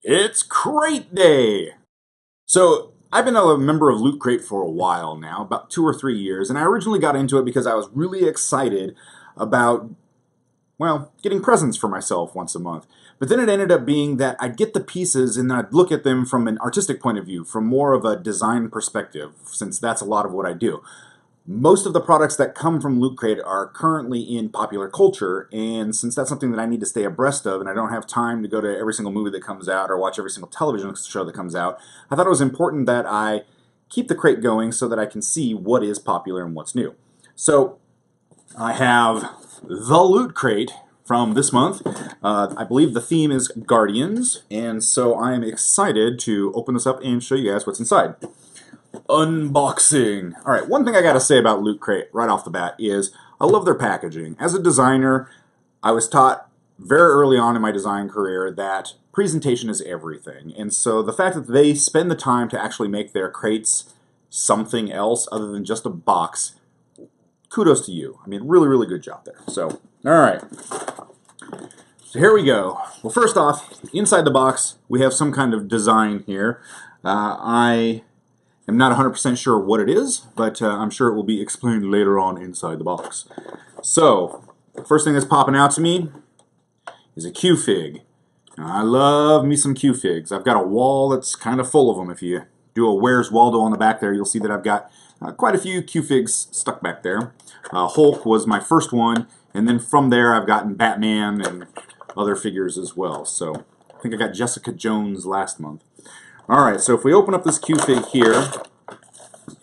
It's Crate Day! So, I've been a member of Loot Crate for a while now, about 2 or 3 years, and I originally got into it because I was really excited about, well, getting presents for myself once a month. But then it ended up being that I'd get the pieces and then I'd look at them from an artistic point of view, from more of a design perspective, since that's a lot of what I do. Most of the products that come from Loot Crate are currently in popular culture, and since that's something that I need to stay abreast of, and I don't have time to go to every single movie that comes out or watch every single television show that comes out, I thought it was important that I keep the crate going so that I can see what is popular and what's new. So I have the Loot Crate from this month. I believe the theme is Guardians, and so I am excited to open this up and show you guys what's inside. Unboxing. Alright, one thing I gotta say about Loot Crate right off the bat is I love their packaging. As a designer, I was taught very early on in my design career that presentation is everything. And so the fact that they spend the time to actually make their crates something else other than just a box, kudos to you. I mean, really, really good job there. So, alright. So here we go. Well, first off, inside the box, we have some kind of design here. I'm not 100% sure what it is, but I'm sure it will be explained later on inside the box. So, first thing that's popping out to me is a Q-Fig. Now, I love me some Q-Figs. I've got a wall that's kind of full of them. If you do a Where's Waldo on the back there, you'll see that I've got quite a few Q-Figs stuck back there. Hulk was my first one, and then from there I've gotten Batman and other figures as well. So, I think I got Jessica Jones last month. Alright, so if we open up this Q-Fig here,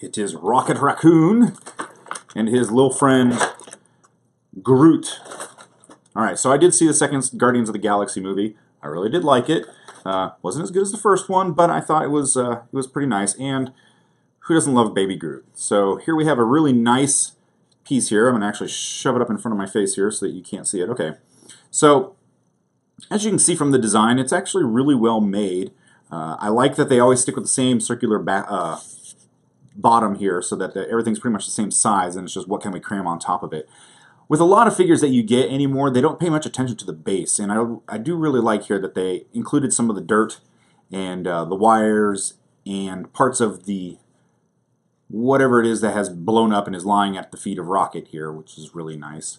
it is Rocket Raccoon and his little friend Groot. Alright, so I did see the second Guardians of the Galaxy movie. I really did like it. Wasn't as good as the first one, but I thought it was pretty nice. And who doesn't love Baby Groot? So here we have a really nice piece here. I'm going to actually shove it up in front of my face here so that you can't see it. Okay, so as you can see from the design, it's actually really well made. I like that they always stick with the same circular bottom here so that everything's pretty much the same size, and it's just what can we cram on top of it. With a lot of figures that you get anymore, they don't pay much attention to the base, and I do really like here that they included some of the dirt and the wires and parts of the whatever it is that has blown up and is lying at the feet of Rocket here, which is really nice.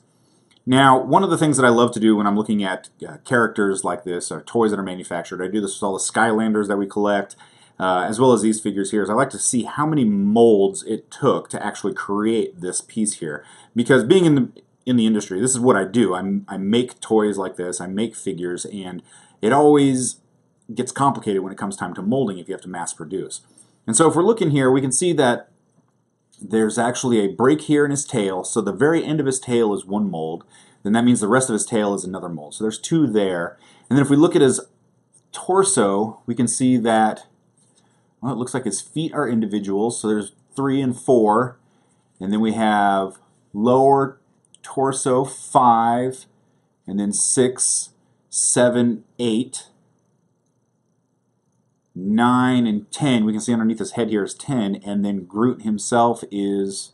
Now, one of the things that I love to do when I'm looking at characters like this, or toys that are manufactured, I do this with all the Skylanders that we collect, as well as these figures here, is I like to see how many molds it took to actually create this piece here. Because being in the industry, this is what I do. I make toys like this, I make figures, and it always gets complicated when it comes time to molding if you have to mass produce. And so if we're looking here, we can see that there's actually a break here in his tail, so the very end of his tail is one mold, then that means the rest of his tail is another mold. So there's two there. And then if we look at his torso, we can see that, well, it looks like his feet are individuals, so there's 3 and 4. And then we have lower torso 5, and then 6, 7, 8. 9 and 10, we can see underneath his head here is 10, and then Groot himself is,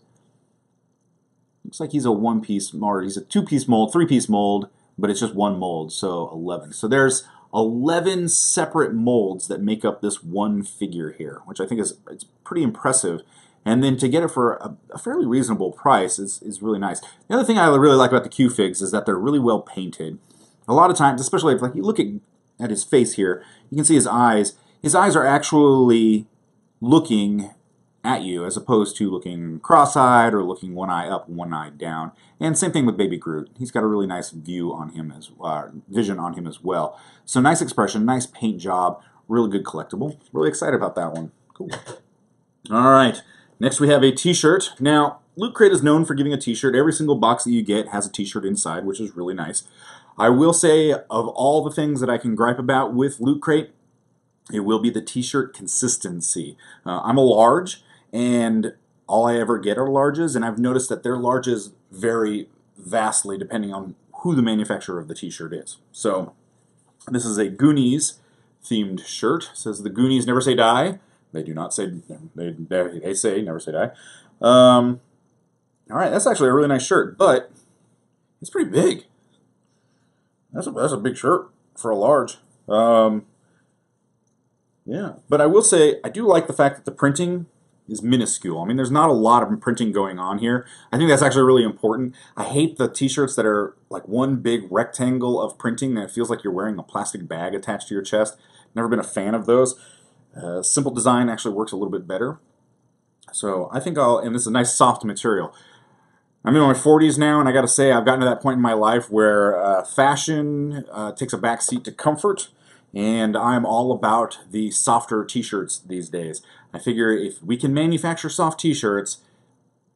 looks like he's a one-piece, or he's a two-piece mold, three-piece mold, but it's just one mold, so 11. So there's 11 separate molds that make up this one figure here, which I think is it's pretty impressive. And then to get it for a fairly reasonable price is really nice. The other thing I really like about the Q-Figs is that they're really well painted. A lot of times, especially if like you look at his face here, you can see his eyes. His eyes are actually looking at you as opposed to looking cross-eyed or looking one eye up, one eye down. And same thing with Baby Groot. He's got a really nice view on him vision on him as well. So nice expression, nice paint job, really good collectible. Really excited about that one. Cool. All right, next we have a t-shirt. Now, Loot Crate is known for giving a t-shirt. Every single box that you get has a t-shirt inside, which is really nice. I will say, of all the things that I can gripe about with Loot Crate, it will be the t-shirt consistency. I'm a large, and all I ever get are larges, and I've noticed that their larges vary vastly depending on who the manufacturer of the t-shirt is. So, this is a Goonies themed shirt. It says the Goonies never say die. They do not say, they say never say die. Alright, that's actually a really nice shirt, but it's pretty big. That's a big shirt for a large. Yeah, but I will say I do like the fact that the printing is minuscule. I mean, there's not a lot of printing going on here. I think that's actually really important. I hate the t-shirts that are like one big rectangle of printing that feels like you're wearing a plastic bag attached to your chest. Never been a fan of those. Simple design actually works a little bit better. So I think and this is a nice soft material. I'm in my 40s now, and I got to say I've gotten to that point in my life where fashion takes a back seat to comfort, and I'm all about the softer t-shirts these days. I figure if we can manufacture soft t-shirts,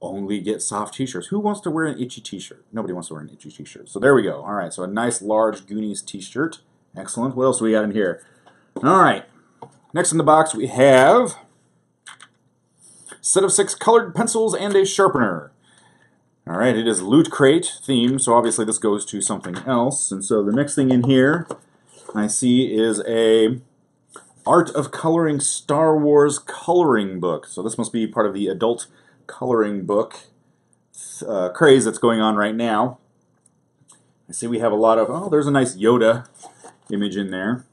only get soft t-shirts. Who wants to wear an itchy t-shirt? Nobody wants to wear an itchy t-shirt. So there we go. All right, so a nice large Goonies t-shirt. Excellent. What else do we got in here? All right, next in the box we have a set of 6 colored pencils and a sharpener. All right, it is Loot Crate themed, so obviously this goes to something else. And so the next thing in here I see is a Art of Coloring Star Wars coloring book. So this must be part of the adult coloring book craze that's going on right now. I see we have a lot of, oh, there's a nice Yoda image in there.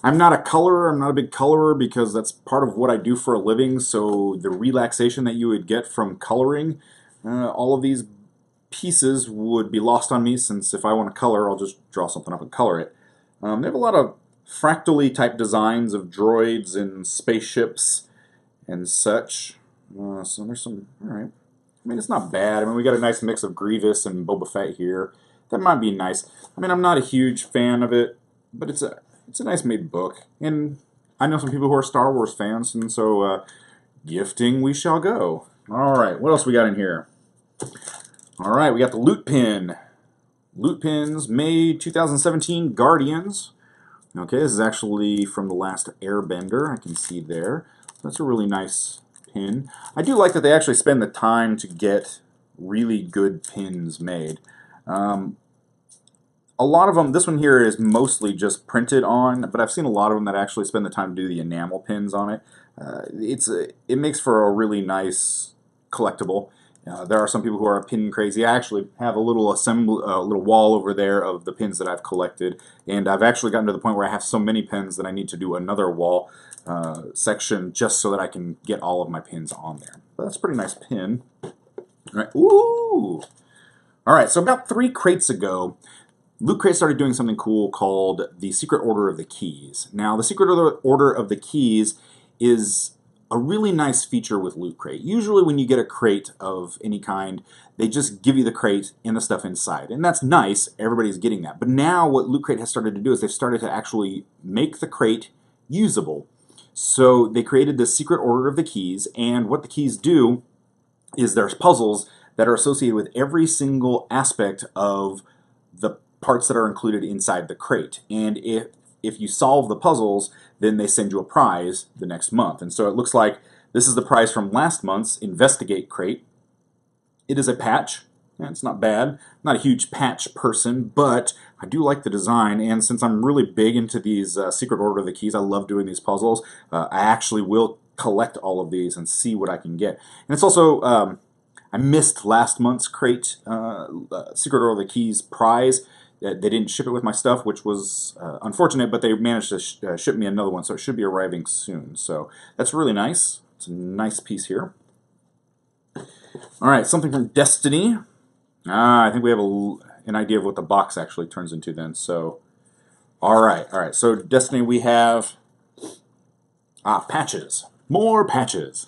I'm not a colorer, I'm not a big colorer because that's part of what I do for a living, so the relaxation that you would get from coloring, all of these pieces would be lost on me, since if I want to color, I'll just draw something up and color it. They have a lot of fractally type designs of droids and spaceships and such. So there's some, alright. I mean, it's not bad. I mean, we got a nice mix of Grievous and Boba Fett here. That might be nice. I mean, I'm not a huge fan of it, but it's a nice made book. And I know some people who are Star Wars fans, and so gifting we shall go. Alright, what else we got in here? Alright, we got the Loot Pin. Loot Pins, May 2017, Guardians. Okay, this is actually from the last Airbender, I can see there. That's a really nice pin. I do like that they actually spend the time to get really good pins made. A lot of them, this one here is mostly just printed on, but I've seen a lot of them that actually spend the time to do the enamel pins on it. It makes for a really nice collectible. There are some people who are pin crazy. I actually have a little little wall over there of the pins that I've collected, and I've actually gotten to the point where I have so many pins that I need to do another wall section just so that I can get all of my pins on there. But that's a pretty nice pin. All right. Ooh! Alright, so about 3 crates ago, Loot Crate started doing something cool called the Secret Order of the Keys. Now, the Secret Order of the Keys is a really nice feature with Loot Crate. Usually when you get a crate of any kind, they just give you the crate and the stuff inside. And that's nice, everybody's getting that. But now what Loot Crate has started to do is they've started to actually make the crate usable. So they created the Secret Order of the Keys, and what the keys do is there's puzzles that are associated with every single aspect of the parts that are included inside the crate. And if you solve the puzzles, then they send you a prize the next month. And so it looks like this is the prize from last month's Investigate crate. It is a patch. Yeah, it's not bad. I'm not a huge patch person, but I do like the design, and since I'm really big into these Secret Order of the Keys, I love doing these puzzles, I actually will collect all of these and see what I can get. And it's also, I missed last month's crate Secret Order of the Keys prize. They didn't ship it with my stuff, which was unfortunate, but they managed to ship me another one, so it should be arriving soon. So that's really nice. It's a nice piece here. All right, something from Destiny. I think we have an idea of what the box actually turns into then. So, all right. So Destiny, we have patches. More patches.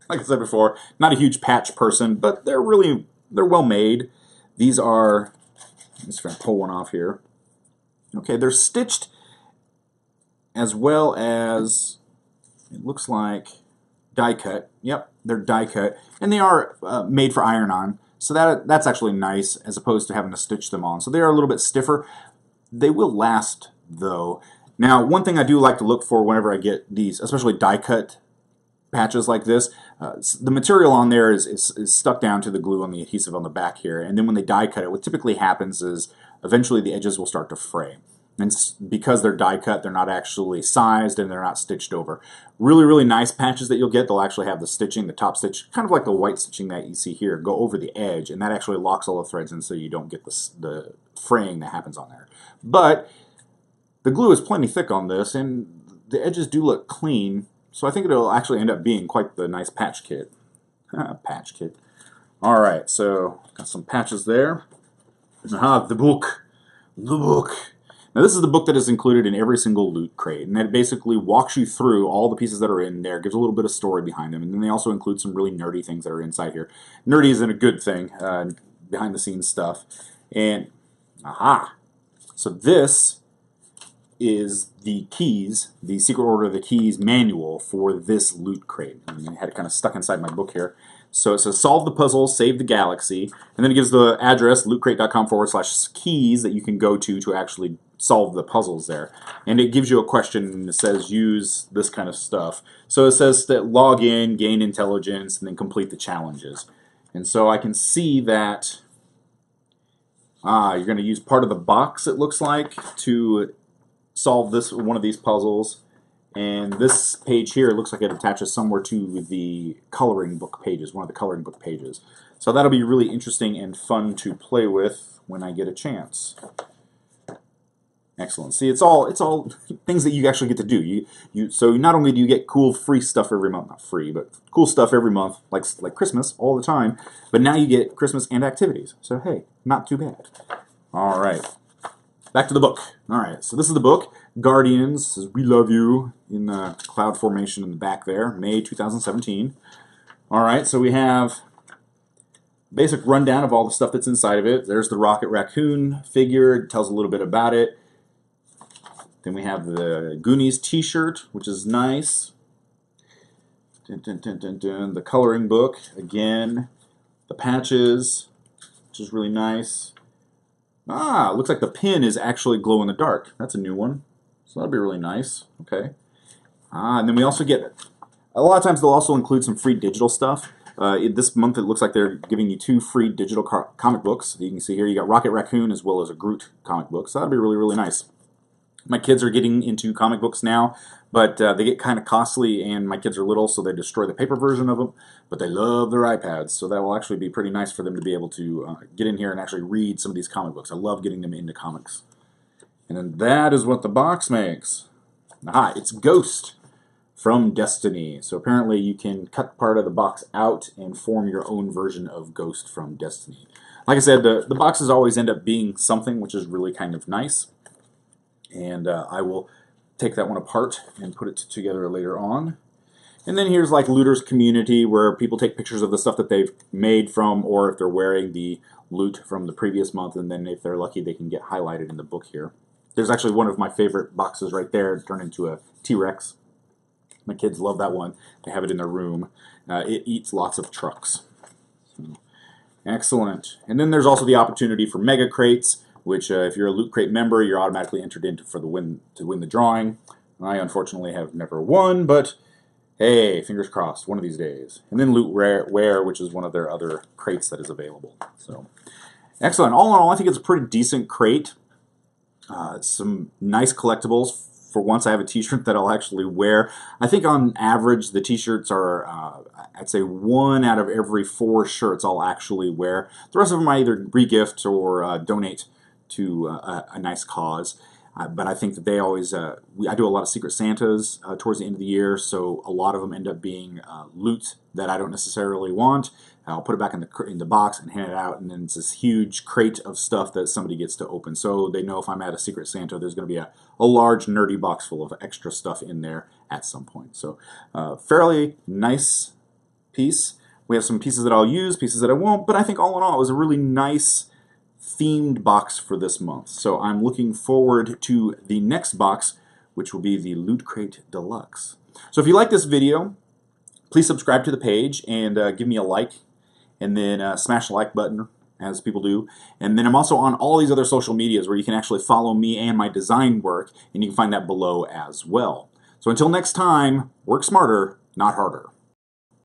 Like I said before, not a huge patch person, but they're well made. These are, I'm just going to pull one off here. Okay, they're stitched as well as, it looks like, die cut. Yep, they're die cut, and they are made for iron-on. So that's actually nice, as opposed to having to stitch them on. So they are a little bit stiffer. They will last, though. Now, one thing I do like to look for whenever I get these, especially die-cut patches like this, the material on there is stuck down to the glue on the adhesive on the back here. And then when they die-cut it, what typically happens is eventually the edges will start to fray. And because they're die-cut, they're not actually sized and they're not stitched over. Really, really nice patches that you'll get, they'll actually have the stitching, the top stitch, kind of like the white stitching that you see here, go over the edge, and that actually locks all the threads in so you don't get the fraying that happens on there. But the glue is plenty thick on this, and the edges do look clean, so I think it'll actually end up being quite the nice patch kit. Patch kit. Alright, so got some patches there. Aha, the book. The book. Now this is the book that is included in every single loot crate, and that basically walks you through all the pieces that are in there, gives a little bit of story behind them, and then they also include some really nerdy things that are inside here. Nerdy isn't a good thing, behind the scenes stuff. And, aha! So this is the keys, the Secret Order of the Keys manual for this loot crate. And I had it kind of stuck inside my book here. So it says, solve the puzzle, save the galaxy, and then it gives the address, lootcrate.com/keys, that you can go to actually solve the puzzles there. And it gives you a question, and it says, use this kind of stuff. So it says that log in, gain intelligence, and then complete the challenges. And so I can see that you're going to use part of the box, it looks like, to solve one of these puzzles. And this page here looks like it attaches somewhere to the coloring book pages, one of the coloring book pages. So that'll be really interesting and fun to play with when I get a chance. Excellent. See, it's all things that you actually get to do. So not only do you get cool free stuff every month, not free, but cool stuff every month, like Christmas all the time, but now you get Christmas and activities. So hey, not too bad. All right. Back to the book. All right, so this is the book. Guardians says, "We love you," in the cloud formation in the back there, May 2017. All right, so we have basic rundown of all the stuff that's inside of it. There's the Rocket Raccoon figure. It tells a little bit about it. Then we have the Goonies t-shirt, which is nice. Dun, dun, dun, dun, dun. The coloring book, again. The patches, which is really nice. Looks like the pin is actually glow in the dark. That's a new one. So that'll be really nice. Okay. And then we also get, a lot of times they'll also include some free digital stuff. This month it looks like they're giving you 2 free digital comic books. You can see here you got Rocket Raccoon as well as a Groot comic book. So that'll be really, really nice. My kids are getting into comic books now, but they get kind of costly, and my kids are little, so they destroy the paper version of them, but they love their iPads, so that will actually be pretty nice for them to be able to get in here and actually read some of these comic books. I love getting them into comics. And then that is what the box makes. Aha, it's Ghost from Destiny. So apparently you can cut part of the box out and form your own version of Ghost from Destiny. Like I said, the boxes always end up being something, which is really kind of nice. And I will take that one apart and put it together later on. And then here's like Looters Community, where people take pictures of the stuff that they've made from, or if they're wearing the loot from the previous month, and then if they're lucky they can get highlighted in the book here. There's actually one of my favorite boxes right there, turned into a T-Rex. My kids love that one. They have it in their room. It eats lots of trucks. So, excellent. And then there's also the opportunity for mega crates, which if you're a Loot Crate member, you're automatically entered into to win the drawing. I unfortunately have never won, but hey, fingers crossed, one of these days. And then Loot Rare, which is one of their other crates that is available. So, excellent. All in all, I think it's a pretty decent crate. Some nice collectibles. For once, I have a t-shirt that I'll actually wear. I think on average, the t-shirts are, I'd say 1 out of every 4 shirts I'll actually wear. The rest of them I either re-gift or donate to a nice cause. But I think that they always, I do a lot of Secret Santas towards the end of the year, so a lot of them end up being loot that I don't necessarily want. I'll put it back in the box and hand it out, and then it's this huge crate of stuff that somebody gets to open. So they know if I'm at a Secret Santa, there's going to be a large nerdy box full of extra stuff in there at some point. So fairly nice piece. We have some pieces that I'll use, pieces that I won't, but I think all in all it was a really nice themed box for this month. So I'm looking forward to the next box, which will be the Loot Crate Deluxe. So if you like this video, please subscribe to the page and give me a like, and then smash the like button, as people do. And then I'm also on all these other social medias where you can actually follow me and my design work, and you can find that below as well. So until next time, work smarter, not harder.